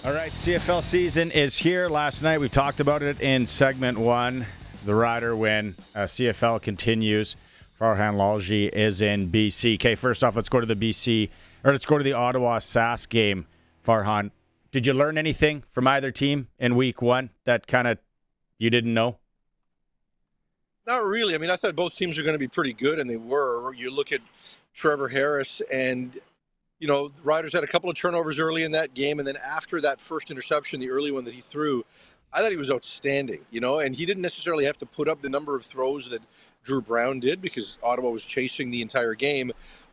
All right, CFL season is here. Last night we talked about it in segment one. The Rider win. CFL continues. Farhan Lalji is in BC. Okay, first off, let's go to the Ottawa Sask game. Farhan, did you learn anything from either team in week one that kind of you didn't know? Not really. I mean, I thought both teams were going to be pretty good, and they were. You look at Trevor Harris, and the Riders had a couple of turnovers early in that game, and then after that first interception, the early one that he threw, I thought he was outstanding, and he didn't necessarily have to put up the number of throws that Drew Brown did because Ottawa was chasing the entire game.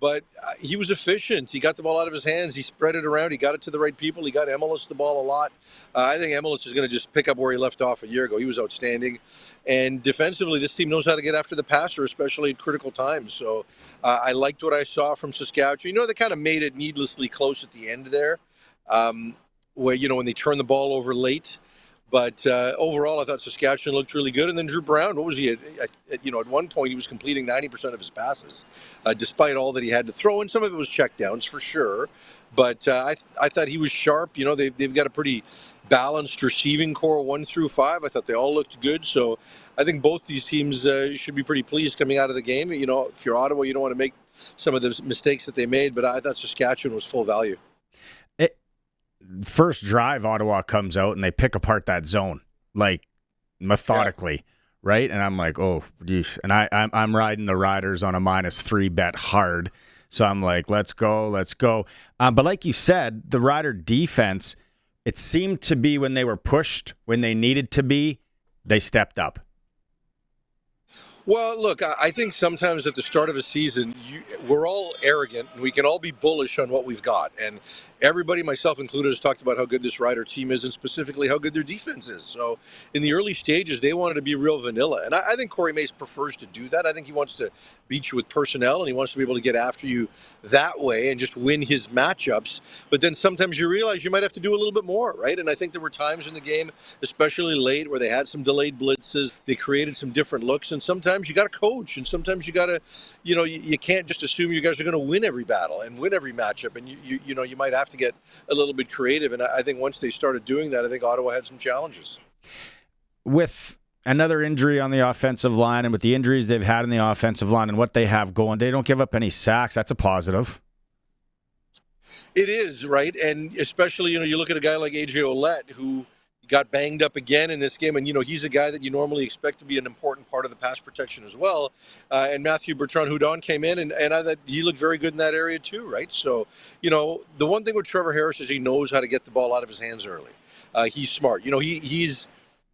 But he was efficient. He got the ball out of his hands. He spread it around. He got it to the right people. He got Emelis the ball a lot. I think Emelis is going to just pick up where he left off a year ago. He was outstanding. And defensively, this team knows how to get after the passer, especially at critical times. So I liked what I saw from Saskatchewan. They kind of made it needlessly close at the end there, where, when they turned the ball over late. But overall, I thought Saskatchewan looked really good. And then Drew Brown, what was he? At one point, he was completing 90% of his passes, despite all that he had to throw. And some of it was checkdowns for sure. But I thought he was sharp. They've got a pretty balanced receiving core 1 through 5. I thought they all looked good. So I think both these teams should be pretty pleased coming out of the game. If you're Ottawa, you don't want to make some of the mistakes that they made. But I thought Saskatchewan was full value. First drive, Ottawa comes out and they pick apart that zone like methodically, right? And I'm like, oh, geez. And I'm riding the Riders on a -3 bet hard, so I'm like, let's go. But like you said, the Rider defense, it seemed to be when they were pushed, when they needed to be, they stepped up. Well, look, I think sometimes at the start of a season, we're all arrogant and we can all be bullish on what we've got. And everybody, myself included, has talked about how good this Rider team is and specifically how good their defense is. So in the early stages, they wanted to be real vanilla. And I think Corey Mace prefers to do that. I think he wants to beat you with personnel and he wants to be able to get after you that way and just win his matchups. But then sometimes you realize you might have to do a little bit more, right? And I think there were times in the game, especially late, where they had some delayed blitzes. They created some different looks. And sometimes you got to coach and sometimes you got to, you can't just assume you guys are going to win every battle and win every matchup. And you might have to get a little bit creative. And I think once they started doing that, I think Ottawa had some challenges. With another injury on the offensive line and with the injuries they've had in the offensive line and what they have going, they don't give up any sacks. That's a positive. It is, right? And especially, you look at a guy like A.J. Ouellette who got banged up again in this game. And, he's a guy that you normally expect to be an important part of the pass protection as well. And Matthew Bertrand-Houdon came in, and I thought he looked very good in that area too, right? So, the one thing with Trevor Harris is he knows how to get the ball out of his hands early. He's smart. He's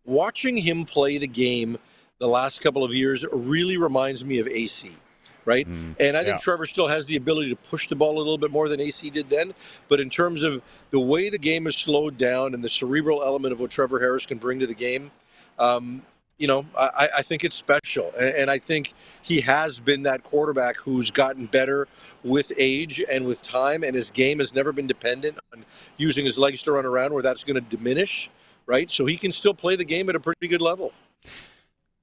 watching him play the game the last couple of years really reminds me of AC. Right. And I think Trevor still has the ability to push the ball a little bit more than AC did then. But in terms of the way the game is slowed down and the cerebral element of what Trevor Harris can bring to the game, I think it's special. And I think he has been that quarterback who's gotten better with age and with time. And his game has never been dependent on using his legs to run around where that's going to diminish. Right. So he can still play the game at a pretty good level.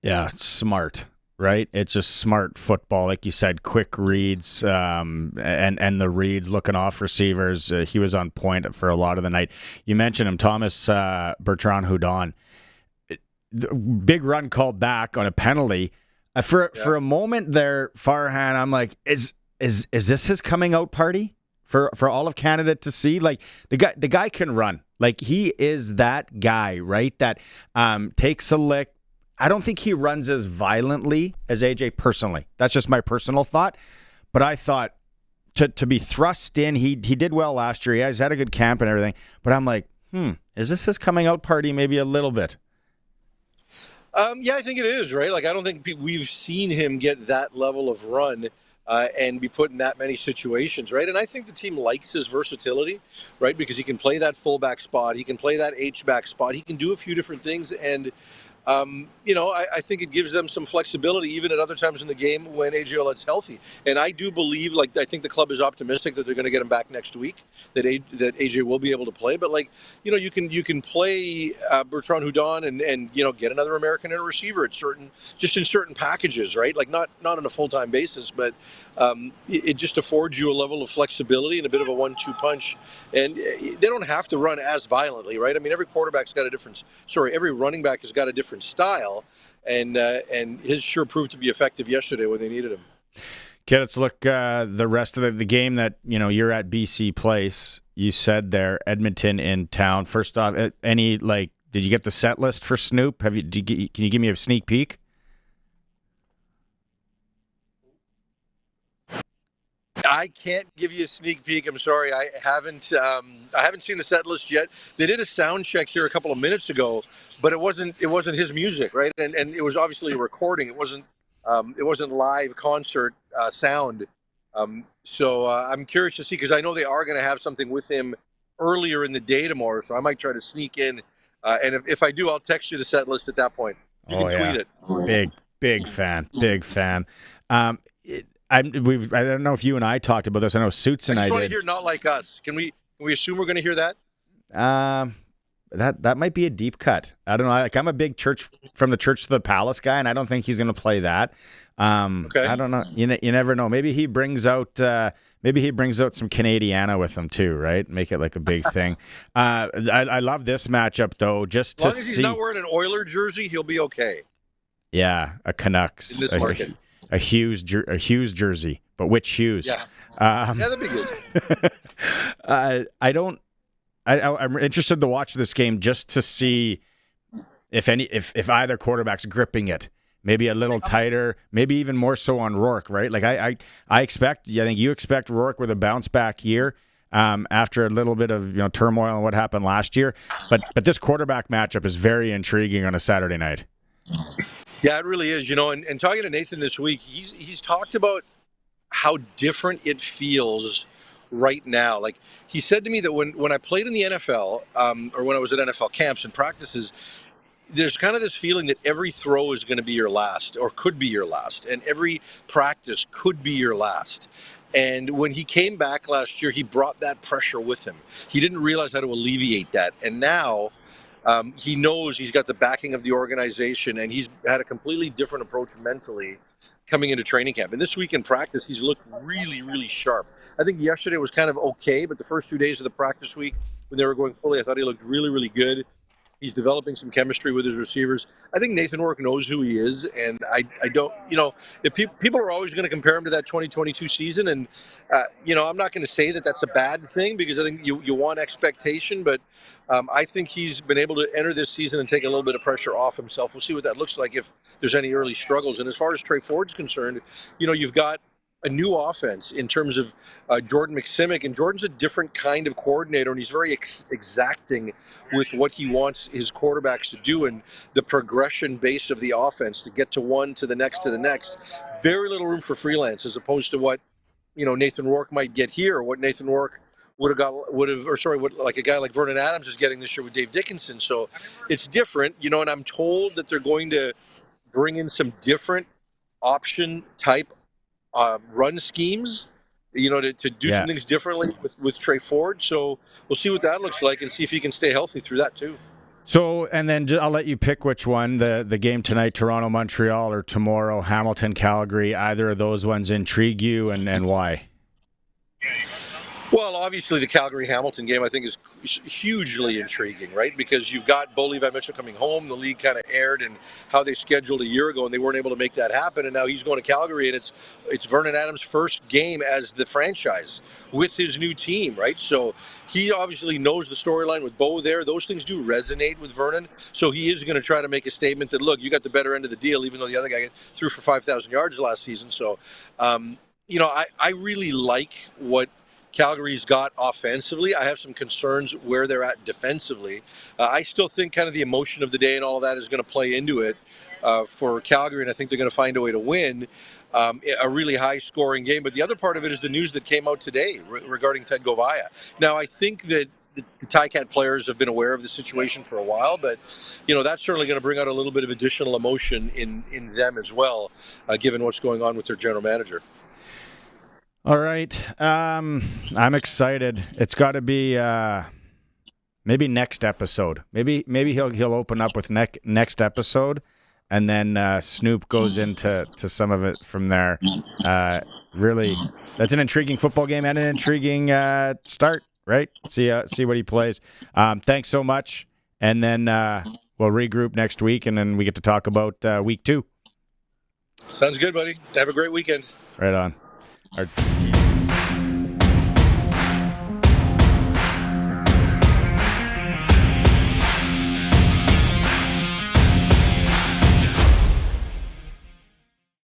Yeah, smart. Right? It's just smart football. Like you said, quick reads and the reads, looking off receivers. He was on point for a lot of the night. You mentioned him, Thomas Bertrand-Houdon. Big run called back on a penalty. For a moment there, Farhan, I'm like, is this his coming out party for all of Canada to see? Like the guy can run. Like he is that guy, right? That takes a lick. I don't think he runs as violently as AJ personally. That's just my personal thought. But I thought to be thrust in, he did well last year. He's had a good camp and everything. But I'm like, is this his coming out party? Maybe a little bit. Yeah, I think it is, right? Like, I don't think we've seen him get that level of run and be put in that many situations, right? And I think the team likes his versatility, right? Because he can play that fullback spot. He can play that H-back spot. He can do a few different things. And I think it gives them some flexibility even at other times in the game when A.J. Ouellette's healthy. And I do believe, I think the club is optimistic that they're going to get him back next week, that A.J. will be able to play. But, you can play Bertrand-Houdon and get another American and a receiver in certain packages, right? Like, not on a full-time basis. But it just affords you a level of flexibility and a bit of a 1-2 punch. And they don't have to run as violently, right? I mean, every running back has got a different style, and his sure proved to be effective yesterday when they needed him. Okay, let's look the rest of the game that you're at BC Place. You said there Edmonton in town. First off, did you get the set list for Snoop? Can you give me a sneak peek? I can't give you a sneak peek. I'm sorry, I haven't seen the set list yet. They did a sound check here a couple of minutes ago, but it wasn't his music, right? And it was obviously a recording. It wasn't live concert sound. So I'm curious to see, because I know they are going to have something with him earlier in the day tomorrow. So I might try to sneak in, and if I do, I'll text you the set list at that point. You can tweet it. Big fan. I don't know if you and I talked about this. I know Suits and I did. I just want to hear "Not Like Us." Can we assume we're going to hear that? That might be a deep cut. I don't know. I'm a big From the Church to the Palace guy, and I don't think he's going to play that. Okay. I don't know. You never know. Maybe he brings out some Canadiana with him too, right? Make it like a big thing. I love this matchup though. Just as long as he's not wearing an Oiler jersey, he'll be okay. Yeah, a Canucks in this market. A Hughes jersey, but which Hughes? Yeah, that'd be good. I'm interested to watch this game just to see if either quarterback's gripping it, maybe a little tighter, maybe even more so on Rourke, right? Like I think you expect Rourke with a bounce back year after a little bit of turmoil and what happened last year, but this quarterback matchup is very intriguing on a Saturday night. Yeah, it really is. And talking to Nathan this week, he's talked about how different it feels right now. Like, he said to me that when I played in the NFL, or when I was at NFL camps and practices, there's kind of this feeling that every throw is going to be your last, or could be your last, and every practice could be your last. And when he came back last year, he brought that pressure with him. He didn't realize how to alleviate that. And now he knows he's got the backing of the organization, and he's had a completely different approach mentally coming into training camp. And this week in practice, he's looked really, really sharp. I think yesterday was kind of okay, but the first 2 days of the practice week, when they were going fully, I thought he looked really, really good. He's developing some chemistry with his receivers. I think Nathan Rourke knows who he is, and I don't, if people are always going to compare him to that 2022 season, and, I'm not going to say that that's a bad thing, because I think you want expectation, but I think he's been able to enter this season and take a little bit of pressure off himself. We'll see what that looks like if there's any early struggles. And as far as Trey Ford's concerned, you've got a new offense in terms of Jordan McSimic, and Jordan's a different kind of coordinator, and he's very exacting with what he wants his quarterbacks to do, and the progression base of the offense to get to one, to the next, very little room for freelance, as opposed to what Nathan Rourke might get here, or what Nathan Rourke what like a guy like Vernon Adams is getting this year with Dave Dickinson. So it's different, and I'm told that they're going to bring in some different option type run schemes, to do some things differently with Trey Ford. So we'll see what that looks like, and see if he can stay healthy through that too. So, and then I'll let you pick which one, the game tonight, Toronto-Montreal, or tomorrow, Hamilton-Calgary. Either of those ones intrigue you, and why? Well, obviously the Calgary-Hamilton game I think is hugely intriguing, right? Because you've got Bo Levi Mitchell coming home. The league kind of aired and how they scheduled a year ago, and they weren't able to make that happen. And now he's going to Calgary, and it's Vernon Adams' first game as the franchise with his new team, right? So he obviously knows the storyline with Bo there. Those things do resonate with Vernon. So he is going to try to make a statement that, look, you got the better end of the deal, even though the other guy threw for 5,000 yards last season. So, I really like what Calgary's got offensively. I have some concerns where they're at defensively. I still think kind of the emotion of the day and all of that is going to play into it for Calgary, and I think they're going to find a way to win a really high-scoring game. But the other part of it is the news that came out today regarding Ted Govaya. Now, I think that the Ticat players have been aware of the situation for a while, but that's certainly going to bring out a little bit of additional emotion in them as well, given what's going on with their general manager. All right. I'm excited. It's got to be maybe next episode. Maybe he'll open up with next episode, and then Snoop goes into some of it from there. really, that's an intriguing football game and an intriguing start, right? See what he plays. Thanks so much. And then we'll regroup next week, and then we get to talk about week 2. Sounds good, buddy. Have a great weekend. Right on.